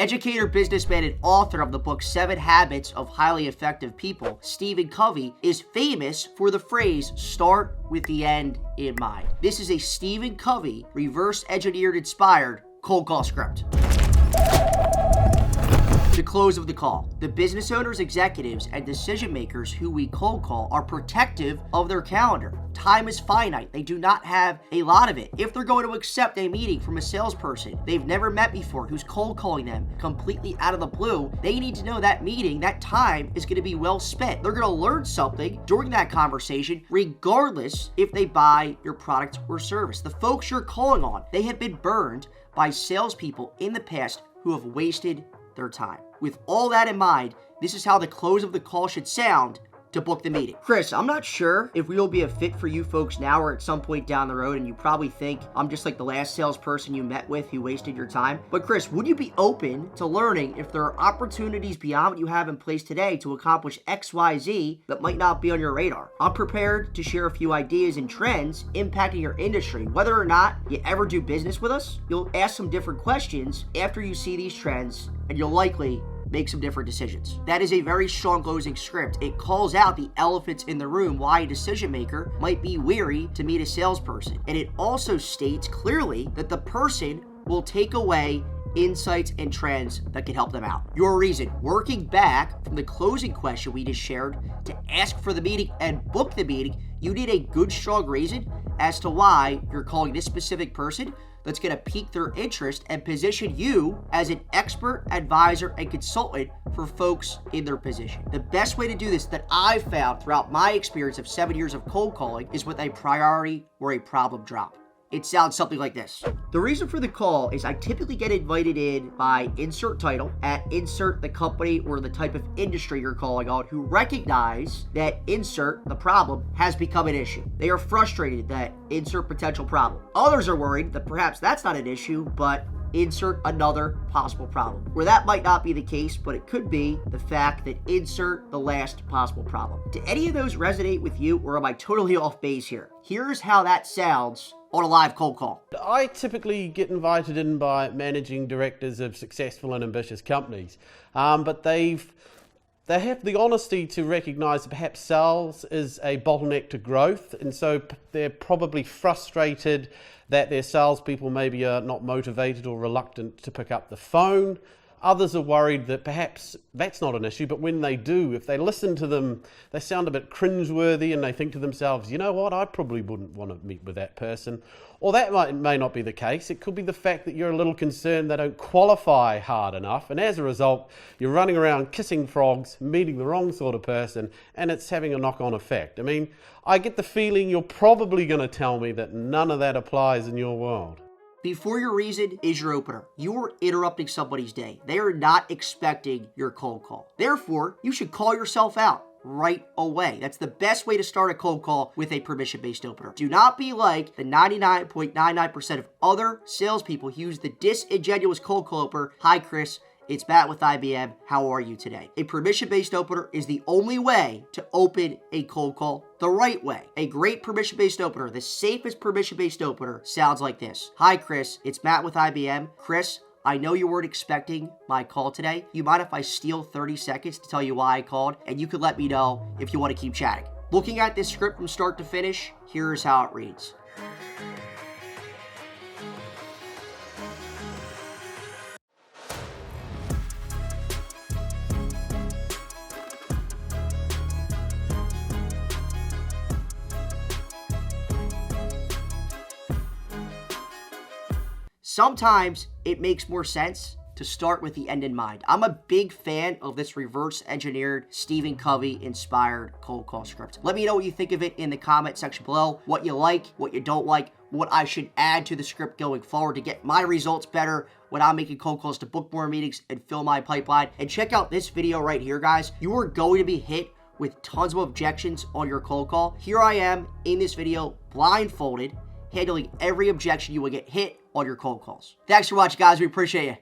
Educator, businessman, and author of the book 7 Habits of Highly Effective People, Stephen Covey is famous for the phrase, start with the end in mind. This is a Stephen Covey reverse engineered inspired cold call script. The close of the call. The business owners, executives, and decision makers who we cold call are protective of their calendar. Time is finite. They do not have a lot of it. If they're going to accept a meeting from a salesperson they've never met before who's cold calling them completely out of the blue, they need to know that meeting, that time is going to be well spent. They're going to learn something during that conversation, regardless if they buy your product or service. The folks you're calling on, they have been burned by salespeople in the past who have wasted their time. With all that in mind, this is how the close of the call should sound to book the meeting. Chris, I'm not sure if we will be a fit for you folks now or at some point down the road, and you probably think I'm just like the last salesperson you met with who wasted your time. But Chris, would you be open to learning if there are opportunities beyond what you have in place today to accomplish XYZ that might not be on your radar? I'm prepared to share a few ideas and trends impacting your industry. Whether or not you ever do business with us, you'll ask some different questions after you see these trends, and you'll likely make some different decisions. That is a very strong closing script. It calls out the elephants in the room, why a decision maker might be weary to meet a salesperson. And it also states clearly that the person will take away insights and trends that can help them out. Your reason, working back from the closing question we just shared to ask for the meeting and book the meeting, you need a good, strong reason as to why you're calling this specific person that's going to pique their interest and position you as an expert, advisor, and consultant for folks in their position. The best way to do this that I've found throughout my experience of 7 years of cold calling is with a priority or a problem drop. It sounds something like this. The reason for the call is I typically get invited in by insert title at insert the company or the type of industry you're calling on who recognize that insert the problem has become an issue. They are frustrated that insert potential problem. Others are worried that perhaps that's not an issue, but insert another possible problem. Where that might not be the case, but it could be the fact that insert the last possible problem. Do any of those resonate with you, or am I totally off base here? Here's how that sounds on a live cold call. I typically get invited in by managing directors of successful and ambitious companies, but they have the honesty to recognize that perhaps sales is a bottleneck to growth, and so they're probably frustrated that their salespeople maybe are not motivated or reluctant to pick up the phone. Others are worried that perhaps that's not an issue, but when they do, if they listen to them, they sound a bit cringeworthy and they think to themselves, you know what, I probably wouldn't want to meet with that person. Or that may not be the case. It could be the fact that you're a little concerned they don't qualify hard enough, and as a result, you're running around kissing frogs, meeting the wrong sort of person, and it's having a knock-on effect. I mean, I get the feeling you're probably going to tell me that none of that applies in your world. Before your reason is your opener. You're interrupting somebody's day. They are not expecting your cold call. Therefore, you should call yourself out right away. That's the best way to start a cold call with a permission-based opener. Do not be like the 99.99% of other salespeople who use the disingenuous cold call opener. Hi, Chris. It's Matt with IBM. How are you today? A permission-based opener is the only way to open a cold call the right way. A great permission-based opener, the safest permission-based opener, sounds like this. Hi, Chris. It's Matt with IBM. Chris, I know you weren't expecting my call today. You mind if I steal 30 seconds to tell you why I called? And you could let me know if you want to keep chatting. Looking at this script from start to finish, here's how it reads. Sometimes it makes more sense to start with the end in mind. I'm a big fan of this reverse engineered Stephen Covey inspired cold call script. Let me know what you think of it in the comment section below, what you like, what you don't like, what I should add to the script going forward to get my results better when I'm making cold calls to book more meetings and fill my pipeline. And check out this video right here, guys. You are going to be hit with tons of objections on your cold call. Here I am in this video, blindfolded, handling every objection you will get hit on your cold calls. Thanks for watching, guys. We appreciate you.